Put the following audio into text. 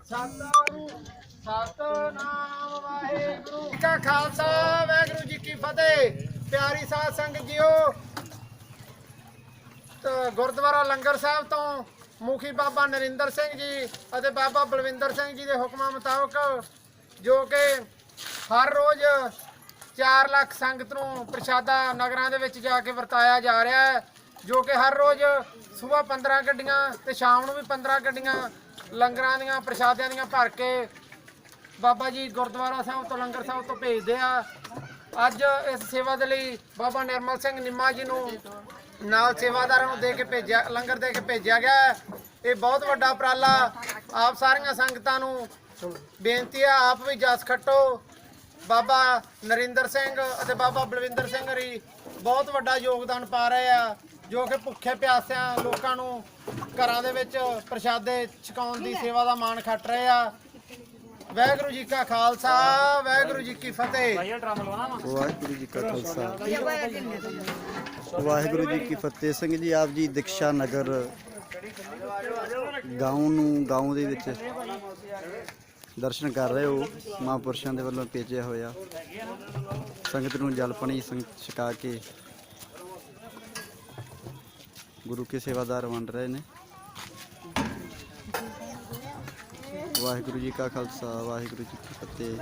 सतनाम वाहेगुरु जी का खालसा वाहेगुरु जी की फतेह। प्यारी साध संगत जीओ, गुरुद्वारा लंगर साहब तो मुखी बाबा नरिंदर सिंह जी और बाबा बलविंदर सिंह जी के हुक्मां मुताबक जो कि हर रोज़ 4 लाख संगत नूं प्रशादा नगरां दे विच जाके वरताया जा रहा है। जो कि हर रोज़ सुबह 15 गड्डियां ते शाम नूं भी 15 गड्डियां लंगरां दियां प्रशादियां दियां भर के बाबा जी गुरुद्वारा साहब तो लंगर साहब तो भेजते हैं। अज इस सेवा के लिए बाबा निर्मल सिंह निम्मा जी नूं नाल सेवादारां नूं दे के भेजा, लंगर दे के भेजा गया है। ये बहुत वड्डा उपराला। आप सारियां संगतां नूं बेनती है, आप भी जस खट्टो। बाबा नरिंदर सिंह और बाबा बलविंदर सिंह हरी बहुत वड्डा योगदान पा रहे हैं, जो कि भुखे प्यासिਆਂ लोकां नूं घरां दे विच प्रशादे छकाउण दी सेवा दा मान खट रहे हैं। वाहेगुरु जी का खालसा वाहेगुरु जी की फतेह। वाहेगुरु जी का खालसा वाहेगुरु जी की फतेह। ਸਿੰਘ जी आप जी दीक्षा नगर गाँव ਦੇ ਵਿੱਚ दर्शन कर रहे हो। महापुरुषों के वालों भेजा होया संगत नूं जल पानी छका के गुरु के सेवादार वंड रहे ने। वाहिगुरु जी का खालसा वाहिगुरु जी की फतेह।